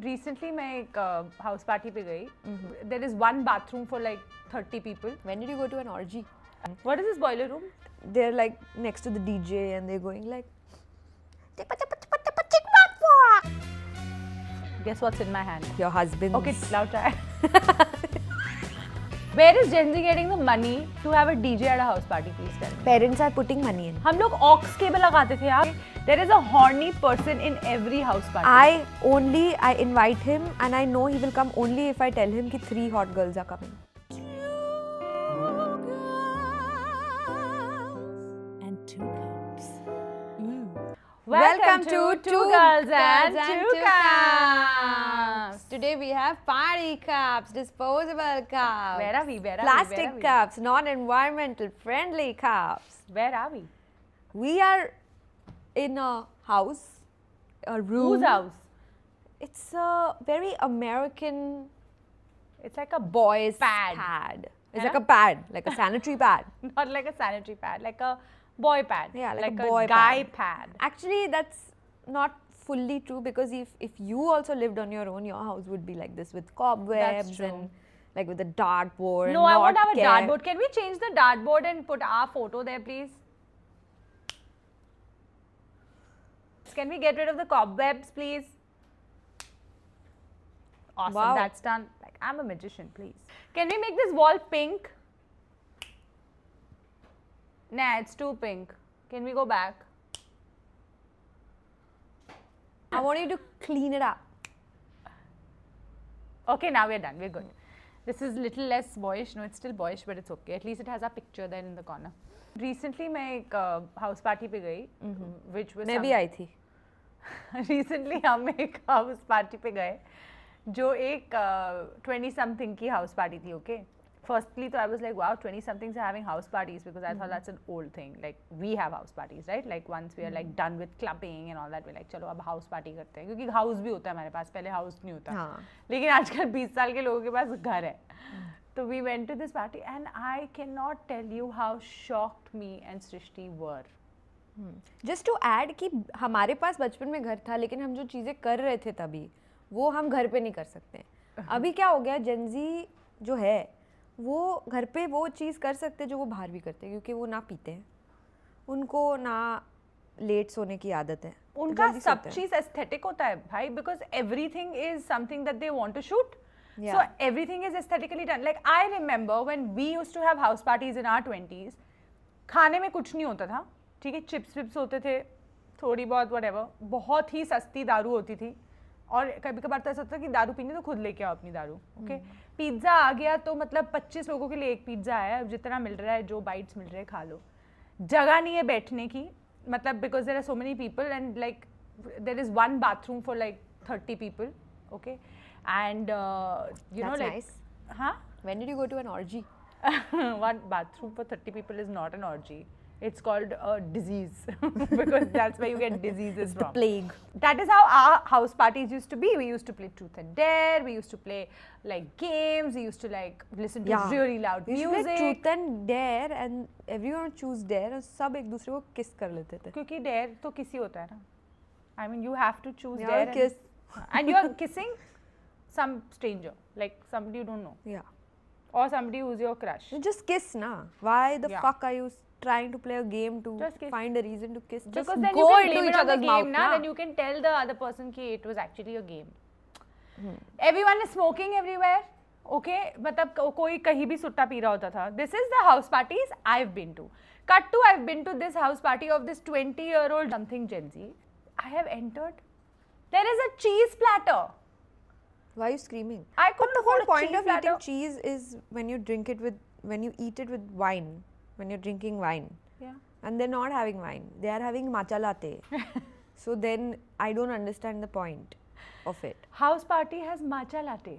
Recently मैं एक house party पे गई. There is one bathroom for like 30 people. When did you go to an orgy? What is this boiler room? They're like next to the DJ and they're going like. Guess what's in my hand? Your husband. Okay, now try. Where is Gen Z getting the money to have a DJ at a house party? Please tell me. Parents are putting money in. हम लोग aux cable लगाते थे यार. There is a horny person in every house party. I invite him and I know he will come only if I tell him that 3 hot girls are coming. Welcome to Two Girls and Two Cups. Today we have party cups, disposable cups. Where are we? Plastic cups, non-environmental friendly cups. Where are we? We are in a house, a room. Whose house? It's a very American. It's like a boys' pad. It's Yeah? like a pad, like a sanitary pad. Not like a sanitary pad, like a boy pad. Yeah, like a a boy guy pad. Actually, that's not fully true because if you also lived on your own, your house would be like this with cobwebs true. and like with a dartboard. No, I won't have a care. dartboard. Can we change the dartboard and put our photo there, please? Can we get rid of the cobwebs, please? Awesome, Wow. that's done. Like, I'm a magician, please. Can we make this wall pink? Nah, it's too pink. Can we go back? I want you to clean it up. Okay, now we're done. We're good. This is little less boyish. No, it's still boyish, but it's okay. At least it has a picture there in the corner. Recently, मैं एक house party पे गई, which was मैं भी आई थी. recently हम एक house party पे गए, जो एक 20 something की house party थी, okay? Firstly, so I was like, wow, 20 somethings are having house parties because I thought that's an old thing. Like we have house parties, right? Like once we are like done with clubbing and all that, we're like, चलो अब house party करते हैं क्योंकि house भी होता है हमारे पास, पहले house नहीं होता. हाँ. लेकिन आजकल 20 साल के लोगों के पास घर है. So we went to this party and I cannot tell you how shocked me and Srishti were. Just to add कि हमारे पास बचपन में घर था लेकिन हम जो चीज़ें कर रहे थे तभी वो हम घर पे नहीं कर सकते. अभी क्या हो गया, जेनजी जो है वो घर पे वो चीज़ कर सकते जो वो बाहर भी करते हैं क्योंकि वो ना पीते हैं, उनको ना लेट सोने की आदत है. उनका जल्दी सब सोते हैं. चीज एस्थेटिक होता है भाई, because everything is something that they want to shoot. Yeah. So everything is aesthetically done. Like I remember when we used to have house parties in our 20s, खाने में कुछ नहीं होता था, ठीक है, चिप्स विप्स होते थे, थोड़ी बहुत whatever, बहुत ही सस्ती दारू होती थी और कभी कभार तो ऐसा होता था कि दारू पीनी तो खुद लेके आओ अपनी दारू. ओके, पिज्ज़ा आ गया तो मतलब 25 लोगों के लिए एक पिज्ज़ा आया, जितना मिल रहा है, जो बाइट्स मिल रहे हैं खा लो. जगह नहीं है बैठने की, मतलब because there are so many people and like there is one bathroom for like 30 people. Okay, and you know, That's like, nice. huh? When did you go to an orgy? One bathroom for 30 people is not an orgy. It's called a disease because that's where you get diseases The from. plague. That is how our house parties used to be. We used to play truth and dare. We used to play like games. We used to like listen to really loud We used to music. play truth and dare and everyone would choose dare और सब एक दूसरे को किस कर लेते थे. क्योंकि dare तो किसी होता है ना. I mean, you have to choose Yeah, dare. kiss. And you are kissing some stranger, like somebody you don't know, Yeah. or somebody who's your crush. You just kiss, na. Why the Yeah. fuck are you trying to play a game to Just kiss. find a reason to kiss? Just Because then go you can into blame each it on the other's game, mouth, na? na. Then you can tell the other person कि it was actually a game. Everyone is smoking everywhere. Okay, मतलब कोई कहीं भी सुट्टा P रहा होता था. This is the house parties I've been to. Cut to I've been to this house party of this 20-year-old something Gen Z. I have entered. There is a cheese platter. Why are you screaming? I But couldn't the whole afford a point cheese of platter. eating cheese is when you drink it with, when you eat it with wine, when you're drinking wine. Yeah. And they're not having wine. They are having matcha latte. So then I don't understand the point of it. House party has matcha latte.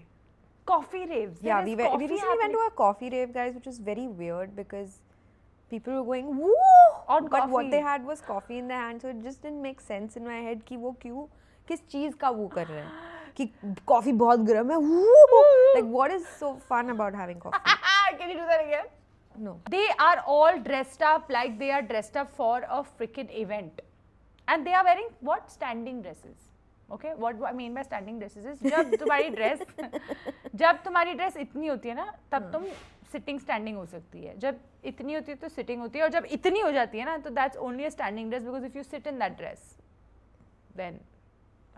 Coffee raves. Yeah, There we is coffee recently went happening. to a coffee rave, guys, which was very weird because people were going woo On but what coffee. they had was coffee in their hand, so it just didn't make sense in my head कि वो क्यों किस चीज का वो कर रहे हैं कि कॉफी बहुत गर्म है woo like what is so fun about having coffee? Can you do that again? No. They are all dressed up like they are dressed up for a freaking event. And they are wearing what? Standing dresses. Okay, what I mean by standing dresses is जब तुम्हारी dress इतनी होती है ना तब तुम sitting standing हो सकती है, जब इतनी होती है तो सिटिंग होती है, और जब इतनी हो जाती है ना तो that's only a standing dress, because if you sit in that dress then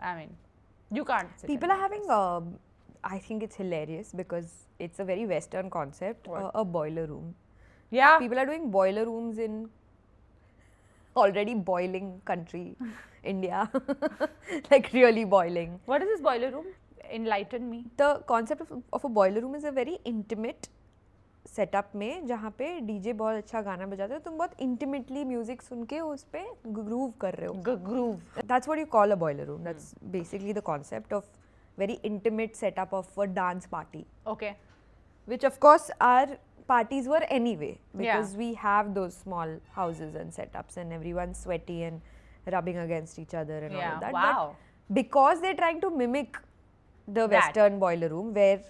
I mean you can't sit People in are that having dress. I think it's hilarious because it's a very Western concept, a boiler room. Yeah, People are doing boiler rooms in already boiling country, India, like really boiling. what is this boiler room? Enlighten me. The concept of a boiler room is a very intimate setup में जहाँ पे DJ बहुत अच्छा गाना बजाते हो, तुम बहुत इंटीमेटली म्यूजिक सुन के उस पे ग्रूव कर रहे हो. Groove. That's what you call a boiler room. That's basically the concept of very intimate setup of a dance party, Okay. which of course our parties were anyway, because Yeah. we have those small houses and setups and everyone's sweaty and rubbing against each other and all Yeah, of that. wow. But because they're trying to mimic the That. Western boiler room, where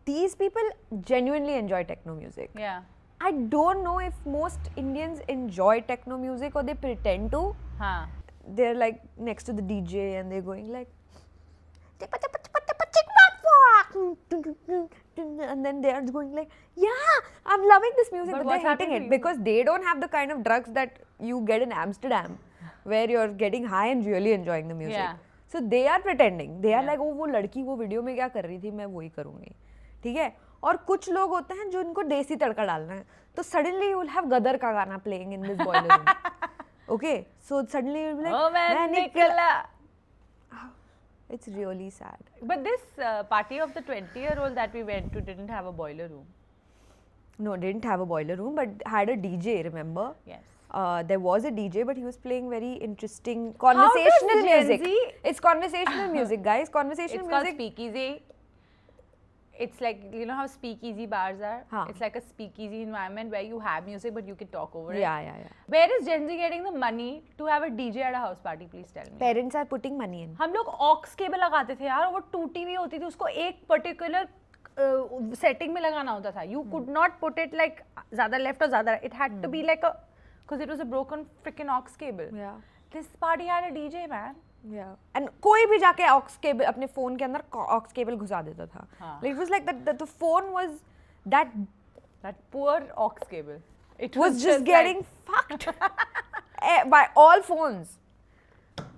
these people genuinely enjoy techno music. Yeah. I don't know if most Indians enjoy techno music or they pretend to. Huh. They're like next to the DJ and they're going like, and then they're going like, yeah, I'm loving this music, But but what's they're hating happened to it you? because they don't have the kind of drugs that you get in Amsterdam, where you're getting high and really enjoying the music. Yeah. So they are pretending. They are Yeah. like, वो लड़की वो video में क्या कर रही थी, मैं वही करूँगी, ठीक है. और कुछ लोग होते हैं जो इनको देसी तड़का डालना है, तो सडनली यू विल हैव गदर का गाना playing in this boiler room. Okay, so suddenly you will be Oh man, like, Nicola. it's really sad. But this party of the 20-year-old that we went to didn't have a boiler room. No, didn't have a boiler room, but had a DJ, remember? Yes. There was a DJ, but he was playing very interesting does conversational Gen music. Z It's conversational music, guys. Conversational It's called music. speakeasy. It's like, you know how speakeasy bars are? Haan. It's like a speakeasy environment where you have music but you can talk over it. Yeah, yeah, yeah. Where is Gen Z getting the money to have a DJ at a house party? Please tell me. Parents are putting money in. हम लोग aux cable लगाते थे यार, वो टूटी हुई होती थी, उसको एक पर्टिकुलर सेटिंग में लगाना होता था. You could not put it like ज़्यादा लेफ्ट और ज़्यादा, it had to be like a, because it was a broken freaking aux cable. Yeah. This party had a DJ, man. Yeah. And कोई भी जाके aux cable अपने phone के अंदर aux cable घुसा देता था. हाँ. Like, it was like the phone was that Poor aux cable. It was just like- getting fucked by all phones.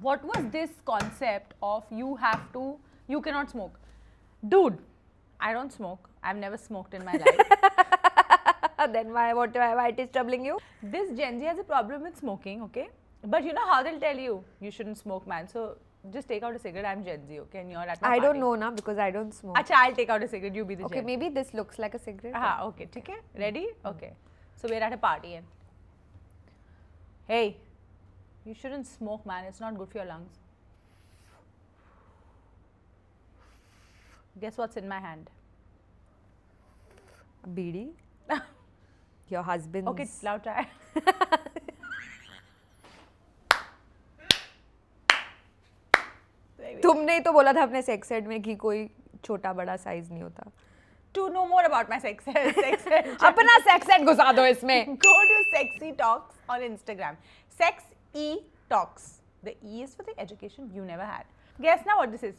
What was this concept of you cannot smoke? Dude, I don't smoke. I've never smoked in my life. Then why it is troubling you? This Gen Z has a problem with smoking, okay? But you know how they'll tell you shouldn't smoke, man. So just take out a cigarette. I'm Gen Z, okay? And you're at my I party. don't know now because I don't smoke. Acha, I'll take out a cigarette. You be the Okay, Gen. maybe this looks like a cigarette. Okay, ठीक है? Ready? Okay. So we're at a party and hey, you shouldn't smoke, man. It's not good for your lungs. Guess what's in my hand? BD. Your husband's. Okay, loud try. तुमने ही तो बोला था अपने sex add में कि कोई छोटा बड़ा साइज नहीं होता. To know more about my sex ed, अपना सेक्स एड घुसा दो इसमें. go to Sexy Talks on Instagram. Sex E Talks. The E is for the education you never had. Guess now what this is.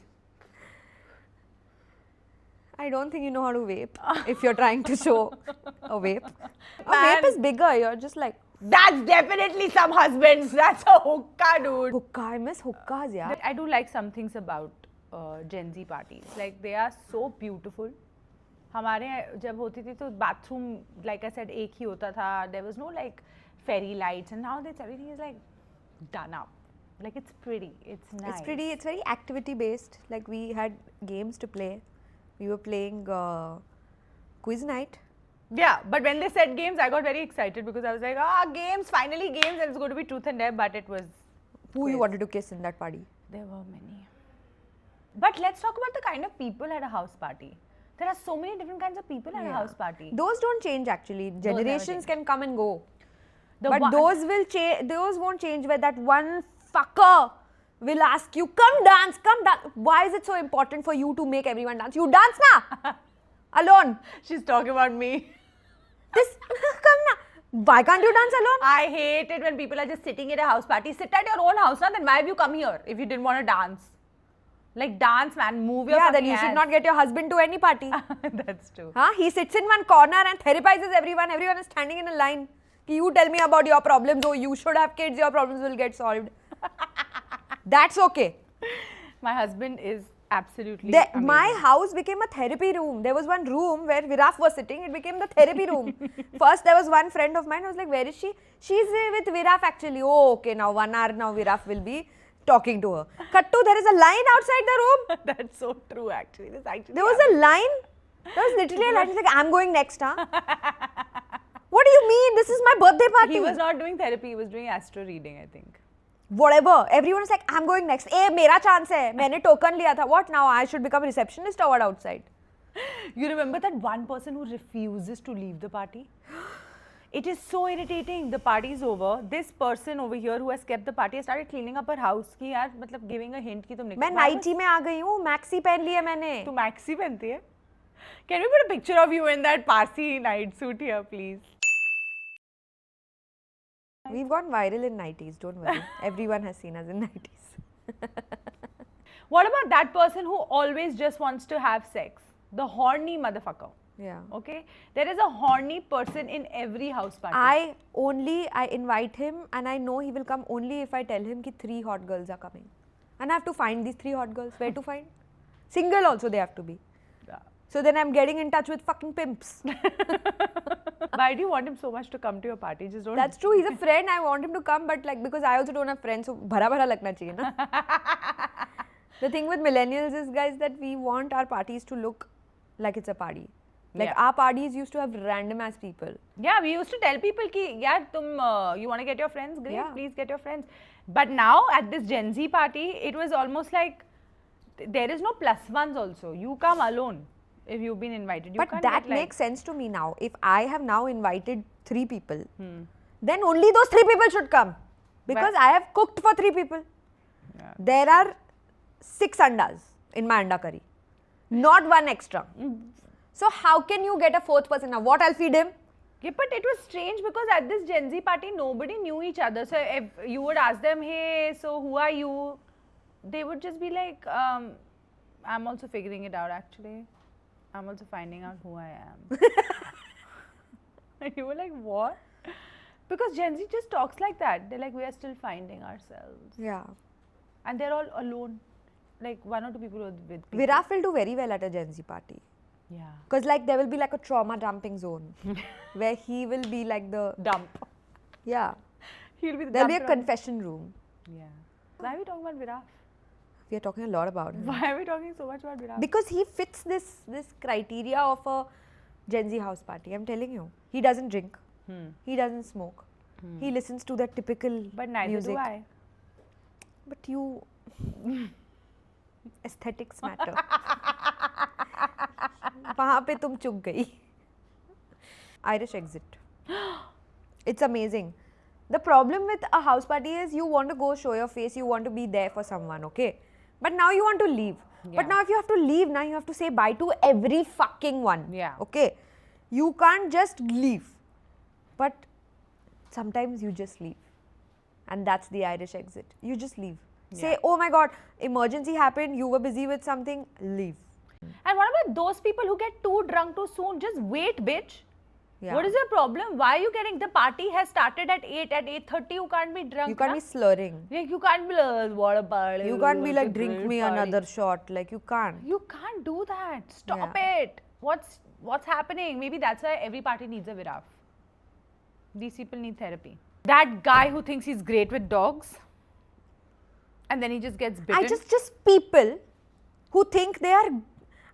I don't think you know how to vape. If you're trying to show a vape. A Man. vape is bigger. You're just like That's definitely some husbands. That's a hookah, dude. hookah. I miss hookahs, yeah. But I do like some things about Gen Z parties. Like they are so beautiful. हमारे जब होती थी तो bathroom, like I said, एक ही होता था. There was no like fairy lights, and nowadays everything is like done up. Like it's pretty. It's nice. It's pretty. It's very activity based. Like we had games to play. We were playing quiz night. Yeah, but when they said games, I got very excited because I was like, games, finally games, and it's going to be truth and dare, but it was. Who quiz. you wanted to kiss in that party? There were many. But let's talk about the kind of people at a house party. There are so many different kinds of people at a house party. Those don't change actually. never Generations change. can come and go. The But one- those will change. Those won't change. Where that one fucker will ask you, "Come dance, come dance." Why is it so important for you to make everyone dance? You dance na, alone. She's talking about me. This come na. Why can't you dance alone? I hate it when people are just sitting at a house party. Sit at your own house, now. Then why have you come here if you didn't want to dance? Like dance, man. Move your Yeah, then fucking you should ass. not get your husband to any party. That's true. Huh? He sits in one corner and therapizes everyone. Everyone is standing in a line. You tell me about your problems. Oh, you should have kids. Your problems will get solved. That's okay. My husband is absolutely My amazing. house became a therapy room. There was one room where Viraf was sitting. It became the therapy room. First, there was one friend of mine. I was like, where is she? She's with Viraf actually. Oh, okay. Now 1 hour now Viraf will be talking to her. Cut to, there is a line outside the room. That's so true, actually. This actually. There was a line. There was literally a line. She's like, I'm going next, huh? What do you mean? This is my birthday party. He was not doing therapy. He was doing astro reading, I think. Whatever. Everyone was like, I'm going next. Eh, mera chance hai. मैंने token लिया था. What now? I should become a receptionist or what outside? You remember that one person who refuses to leave the party? It is so irritating. The party is over. This person over here who has kept the party has started cleaning up her house. कि यार मतलब giving a hint कि तुम निकलो. मैं nightie में आ गई हूँ. मैक्सी पहन लिया मैंने. तू maxi पहनती है? Can we put a picture of you in that Parsi night suit here, please? We've gone viral in 90s. Don't worry. Everyone has seen us in 90s. What about that person who always just wants to have sex? The horny motherfucker. Yeah. Okay? There is a horny person in every house party. I invite him and I know he will come only if I tell him कि 3 hot girls are coming. And I have to find these 3 hot girls. Where to find? Single also they have to be. Yeah. So then I'm getting in touch with fucking pimps. Why do you want him so much to come to your party? Just don't. That's true. He's a friend. I want him to come, but like because I also don't have friends, so bhara bhara lagna chahiye na. The thing with millennials is, guys, that we want our parties to look like it's a party. Like Yeah. our parties used to have random ass people. Yeah, we used to tell people कि यार तुम you want to get your friends? Great, Yeah. please get your friends. But now at this Gen Z party, it was almost like there is no plus ones also. You come alone if you've been invited. You But can't that get, like, makes sense to me now. If I have now invited 3 people, then only those 3 people should come. Because I have cooked for 3 people. Yeah. There are 6 andas in my anda curry. Not 1 extra. So how can you get a 4th person? Now what I'll feed him? Yeah, but it was strange because at this Gen Z party, nobody knew each other. So if you would ask them, hey, so who are you? They would just be like, I'm also figuring it out actually. I'm also finding out who I am. And you were like, what? Because Gen Z just talks like that. They're like, we are still finding ourselves. Yeah. And they're all alone. Like 1 or 2 people with people. Viraf will do very well at a Gen Z party. Yeah. Because like there will be like a trauma dumping zone where he will be like the, Dump. yeah. He'll be the There'll be a dumper. confession room. Yeah. Why are we talking about Viraf? We are talking a lot about him. Why are we talking so much about Viraf? Because he fits this criteria of a Gen Z house party. I'm telling you. He doesn't drink. He doesn't smoke. He listens to that typical But neither music. do I. But you... aesthetics matter. वहाँ पे तुम चुक गई. Irish exit. It's amazing. The problem with a house party is you want to go show your face, you want to be there for someone, okay? But now you want to leave. Yeah. But now if you have to leave, now you have to say bye to every fucking one. Yeah. Okay? You can't just leave. But sometimes you just leave. And that's the Irish exit. You just leave. Say, oh my god, emergency happened, you were busy with something, leave. And what about those people who get too drunk too soon? Just wait, bitch. Yeah. What is your problem? Why are you getting... The party has started at 8. At 8:30, you can't be drunk. You can't na? be slurring. Like, you can't be like, what a party. You can't be what like, a drink great me party." another shot. Like, you can't. You can't do that. Stop Yeah. it. What's happening? Maybe that's why every party needs a Viraf. These people need therapy. That guy who thinks he's great with dogs and then he just gets bitten. I just people who think they are,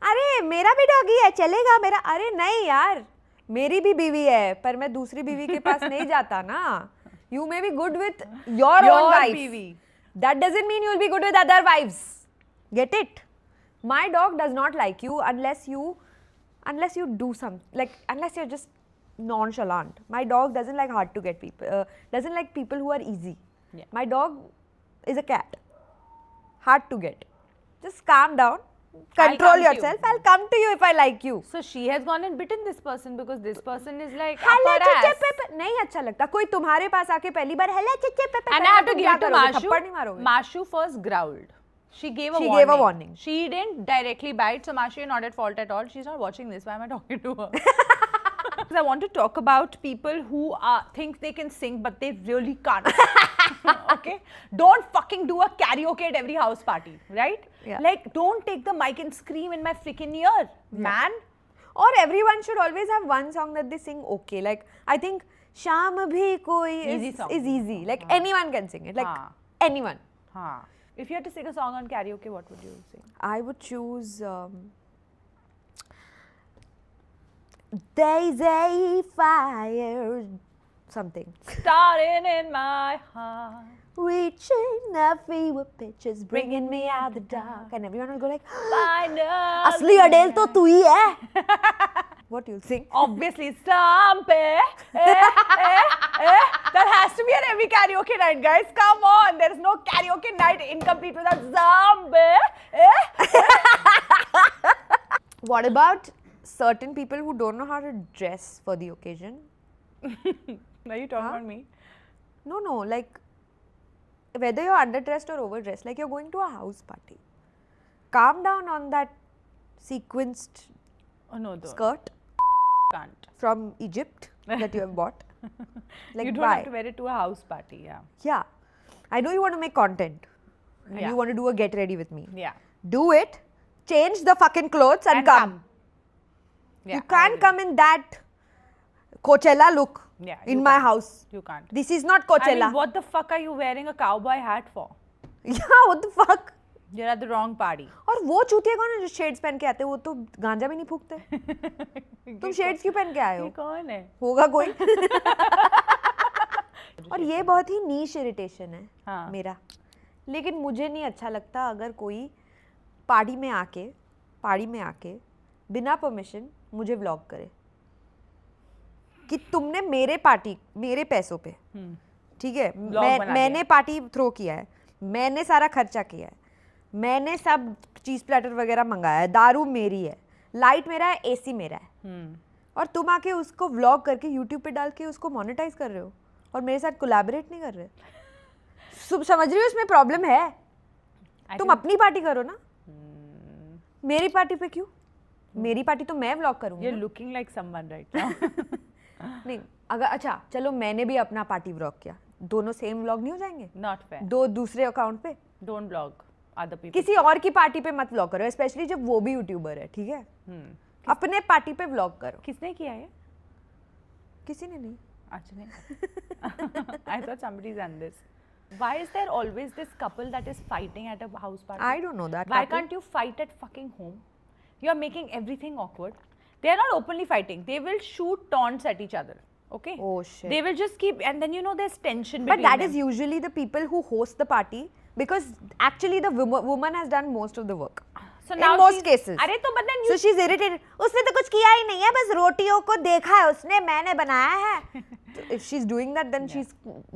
अरे मेरा भी doggy है चलेगा मेरा, अरे नहीं यार मेरी भी बीवी है पर मैं दूसरी बीवी के पास नहीं जाता ना. You may be good with your own wife. BV. That doesn't mean you'll be good with other wives. Get it? My dog does not like you unless you do something, like unless you're just nonchalant. My dog doesn't like hard to get people, doesn't like people who are easy. Yeah. My dog is a cat. Hard to get. Just calm down. control come to you. yourself. I'll come to you if I like you. So she has gone and bitten this person because this person is like हेले upper चिच्चे ass. पेपे नहीं अच्छा लगता कोई तुम्हारे पास आके पहली बार हेले चिच्चे पेपे And I have to give it to Mashu. थप्पड़ नहीं मारोगे Mashu first growled. She gave a She warning. gave a warning. She didn't directly bite, so Mashu, you're not at fault at all. She's not watching this. Why am I talking to her? Because I want to talk about people who think they can sing, but they really can't. Okay? Don't fucking do a karaoke at every house party, right? Yeah. Like, don't take the mic and scream in my freaking ear, man. or everyone should always have one song that they sing okay. Like I think Sham Bhi Koi Easy song. is easy. Like anyone can sing it. Like Haan. anyone. Huh. If you had to sing a song on karaoke, what would you sing? I would choose Daisy Fire something. Starting in my heart. Reaching the fever pitches, bringing me out the dark, and everyone will go like, Find a "Asli Adele to tu hi hai." What you'll sing? Obviously, Sampe. That has to be at every karaoke night, guys. Come on. There is no karaoke night incomplete without Zambe. What about certain people who don't know how to dress for the occasion? Are you talking about me? No, like whether you're underdressed or overdressed, like you're going to a house party. Calm down on that sequenced Oh no, though. skirt Can't. from Egypt that you have bought. Like You don't why? have to wear it to a house party, yeah. Yeah. I know you want to make content and Yeah. you want to do a get ready with me. Yeah. Do it, change the fucking clothes and come. Yeah, You I can't agree. come in that Coachella look Yeah, in you my can't. house. You can't. This is not I Coachella. mean, what the fuck are you wearing a cowboy hat for? Yeah, what the fuck? You're at the wrong party. और वो चूतिया कौन है जो shades पहन के आते हैं वो तो गांजा भी नहीं फूकते तुम शेड्स क्यों पहन के आए ये हो कौन है? होगा कोई और ये बहुत ही नीश इरिटेशन है हाँ. मेरा लेकिन मुझे नहीं अच्छा लगता अगर कोई पार्टी में आके बिना परमिशन मुझे व्लॉग करे कि तुमने मेरे पैसों पे ठीक है मैंने पार्टी थ्रो किया है मैंने सारा खर्चा किया है मैंने सब चीज़ प्लेटर वगैरह मंगाया है दारू मेरी है लाइट मेरा है एसी मेरा है और तुम आके उसको व्लॉग करके यूट्यूब पे डाल के उसको मोनेटाइज कर रहे हो और मेरे साथ कोलैबोरेट नहीं कर रहे समझ रही हो इसमें प्रॉब्लम है तुम अपनी पार्टी करो ना मेरी पार्टी पे क्यों मेरी पार्टी तो मैं व्लॉग करूंगी You're looking like someone right now. नहीं अगर अच्छा चलो मैंने भी अपना पार्टी व्लॉग किया दोनों सेम व्लॉग नहीं हो जाएंगे Not fair. दो दूसरे अकाउंट पे Don't blog other people. किसी और की पार्टी पे मत व्लॉग करो स्पेशली जब वो भी यूट्यूबर है ठीक है अपने पार्टी पे व्लॉग करो किसने किया है? किसी ने नहीं अच्छा नहीं. I thought somebody's done this. Why is there always this couple that is fighting at a house party? I don't know that Why couple. can't you fight at fucking home? You are making everything awkward. They are not openly fighting. They will shoot taunts at each other. Okay? Oh, shit. They will just keep, and then you know there's tension But between that them. is usually the people who host the party because actually the woman has done most of the work. So in now most she's- cases. अरे तो but then you So she's irritated. उसने तो कुछ किया ही नहीं है बस रोटियों को देखा है उसने मैंने बनाया है. So if she's doing that then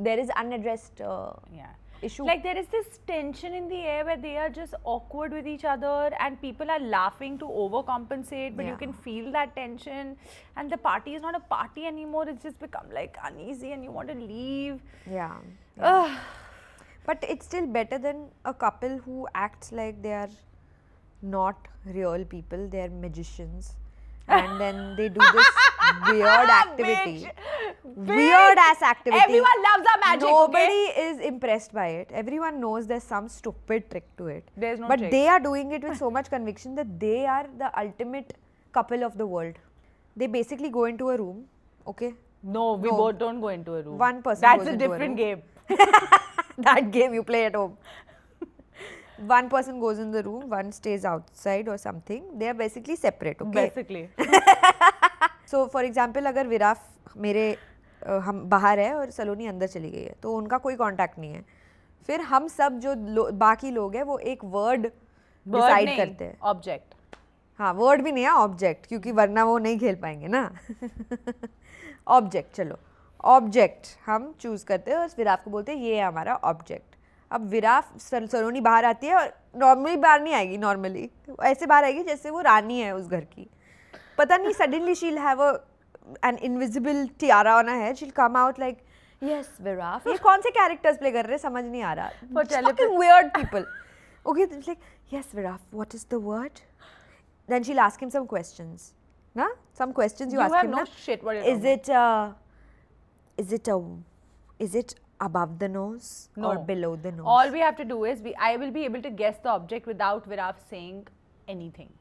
there is unaddressed yeah. issue. Like there is this tension in the air where they are just awkward with each other and people are laughing to overcompensate but you Yeah. can feel that tension and the party is not a party anymore. It's just become like uneasy and you want to leave. Yeah. Ugh. But it's still better than a couple who acts like they are not real people, they are magicians. And then they do this weird activity. Weird ass activity. Everyone loves our magic. Nobody Okay? is impressed by it. Everyone knows there's some stupid trick to it. There's no but trick. they are doing it with so much conviction that they are the ultimate couple of the world. They basically go into a room, okay? No, we No. both don't go into a room. One person That's goes a into a different room. game. That game you play at home. One person goes in the room, one stays outside or something. They are basically separate, okay? Basically. So for example, अगर विराफ मेरे हम बाहर है और सलोनी अंदर चली गई है तो उनका कोई कांटेक्ट नहीं है फिर हम सब जो बाकी लोग हैं वो एक वर्ड डिसाइड करते हैं Object. हाँ वर्ड भी नहीं है ऑब्जेक्ट क्योंकि वरना वो नहीं खेल पाएंगे ना ऑब्जेक्ट चलो ऑब्जेक्ट हम चूज करते हैं और फिर आपको बोलते हैं ये है हमारा ऑब्जेक्ट अब विराफ सलोनी बाहर आती है और नॉर्मली बाहर नहीं आएगी, नॉर्मली ऐसे बाहर आएगी जैसे वो रानी है उस घर की, पता नहीं सडनली शील have an invisible Tiara on her head, शील कम आउट लाइक यस विराफ। ये कौन से कैरेक्टर्स प्ले कर रहे हैं समझ नहीं आ रहा, fucking weird people. Okay, it's like yes Viraf, what is the word? Then she'll ask him some questions. Na? Some questions you ask have him. no na? shit what you're Is it above the nose or below the nose? All we have to do is I will be able to guess the object without Viraf saying anything,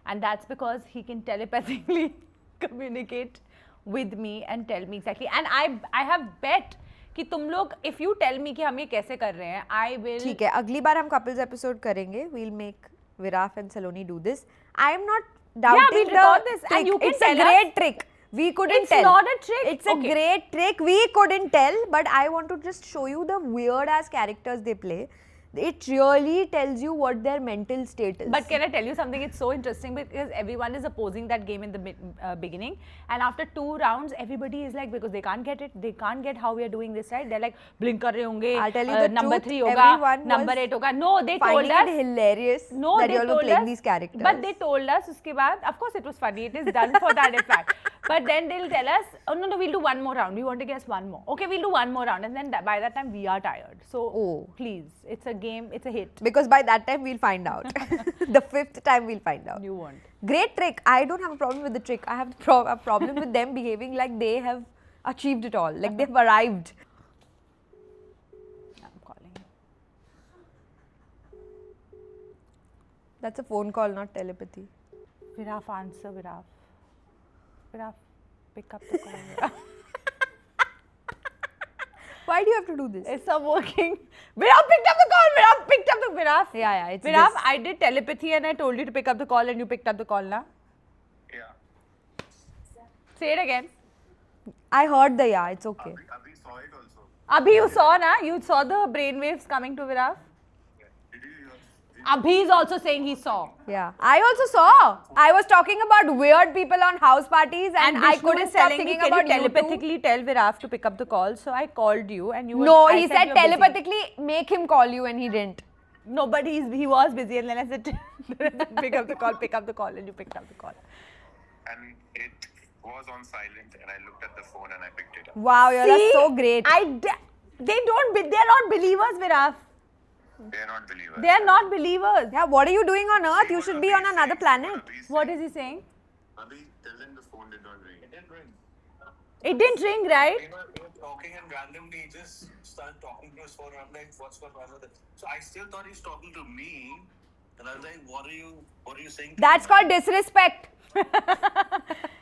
and that's because he can telepathically communicate with me and tell me exactly. And I have bet कि तुम लोग if you tell me कि हम ये कैसे कर रहे हैं, I will. ठीक है, अगली बार हम couples episode करेंगे. We'll make Viraf and Saloni do this. I am not doubting we'll the record this trick. and you can It's a tell great trick. We couldn't It's tell. not a trick. It's a great trick. We couldn't tell, but I want to just show you the weird ass characters they play. It really tells you what their mental state is. But can I tell you something? It's so interesting because everyone is opposing that game in the beginning, and after 2 rounds, everybody is like, because they can't get it, they can't get how we are doing this, right? They're like, blink kar rahe honge. I'll tell you the number truth, 3 hoga, everyone number was 8 hoga. No, they told finding us. it hilarious No, that they you all were told playing us, these characters. But they told us uske baad, of course it was funny. It is done for that effect. But then they'll tell us, oh no, we'll do one more round. We want to guess one more. Okay, we'll do one more round, and then by that time we are tired. So please, it's a game, it's a hit. Because by that time we'll find out. The 5th time we'll find out. You won't. Great trick. I don't have a problem with the trick. I have a problem with them behaving like they have achieved it all, like they've arrived. I'm calling. That's a phone call, not telepathy. Viraf, answer, Viraf. Viraf, pick up the call. Viraf. Why do you have to do this? It's not working. Viraf picked up the call. Viraf picked up the Viraf. Yeah, it's Viraf, this. I did telepathy and I told you to pick up the call and you picked up the call, na? Yeah. Say it again. I heard the yeah. It's okay. Abhi saw it also. Abhi, you saw, na? You saw the brain waves coming to Viraf. Did you hear? Abhi is also saying he saw. Yeah, I also saw. I was talking about weird people on house parties, and I Vishnu couldn't was stop telling me, thinking can you about you two. telepathically tell Viraf to pick up the call. So I called you and you were. No, I he said you're busy. telepathically make him call you, and he didn't. No, but he was busy, and then I said, pick up the call, and you picked up the call. And it was on silent, and I looked at the phone and I picked it up. Wow, you're See, so great. They're not believers, Viraf. They are not believers. They are not believers. Yeah, what are you doing on Earth? You should be on another planet. What is he saying? Abhi, tell them the phone did not ring. It didn't ring. It didn't ring, right? We were talking and randomly he just started talking to his phone. I'm like, what's going on with it? So I still thought he's talking to me. And I was like, what are you saying? to That's me? called disrespect.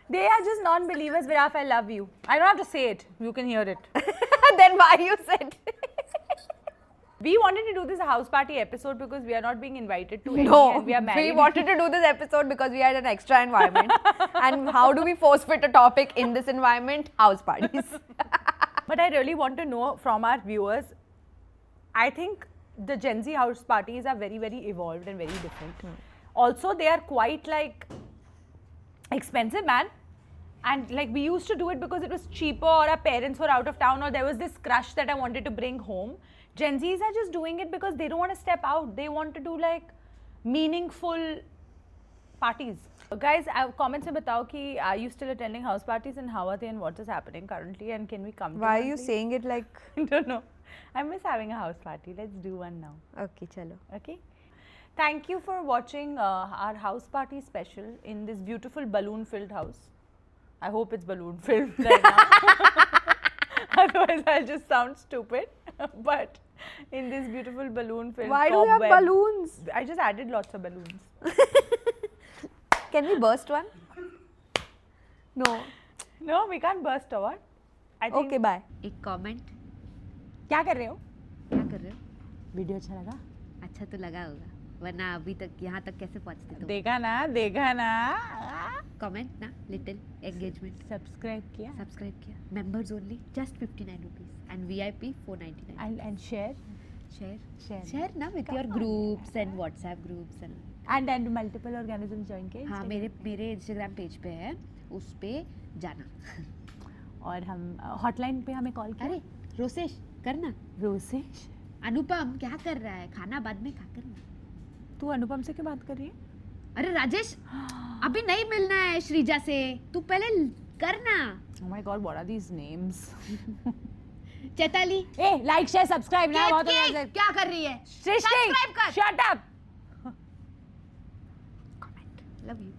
They are just non-believers, Viraf. I love you. I don't have to say it. You can hear it. Then why you said? We wanted to do this house party episode because we are not being invited to any No, and we are married. we wanted to do this episode because we had an extra environment. And how do we force fit a topic in this environment? House parties. But I really want to know from our viewers, I think the Gen Z house parties are very, very evolved and very different. Also, they are quite like expensive, man. And like we used to do it because it was cheaper or our parents were out of town or there was this crush that I wanted to bring home. Gen Zs are just doing it because they don't want to step out. They want to do like meaningful parties. Guys, comments mein batao ki are you still attending house parties and how are they and what is happening currently and can we come to Why are one, you please? saying it like... I don't know. I miss having a house party. Let's do one now. Okay, chalo. Okay. Thank you for watching our house party special in this beautiful balloon-filled house. I hope it's balloon-filled right now. Otherwise, I'll just sound stupid. But in this beautiful balloon-filled Why do you have cobweb- balloons? I just added lots of balloons. Can we burst one? No. No, we can't burst or what? I think. Okay, bye. एक comment क्या कर रहे हो? क्या कर रहे हो? Video अच्छा लगा? अच्छा तो लगा होगा, वरना अभी तक यहाँ तक कैसे पहुँचते तुम? देखा ना. कमेंट ना, लिटिल एंगेजमेंट, Subscribe किया. सब्सक्राइब किया, members only just 59 rupees and VIP 499. And share. Share ना with your groups and WhatsApp groups and And multiple organisms join के. हाँ, मेरे इंस्टाग्राम पेज पे है, उस पे जाना. और हम हॉटलाइन पे हमें कॉल किया. अरे रोसेश करना. रोसेश अनुपम क्या कर रहा है? खाना बाद में खाकर ना। तू अनुपम से क्यों बात कर रही है? अरे राजेश, अभी नहीं मिलना है श्रीजा से, तू पहले करना। Oh my God, what are these names? Chaitali A like share subscribe ना बहुत केक, क्या कर रही है? सृष्टि सब्सक्राइब कर। Shut up love you.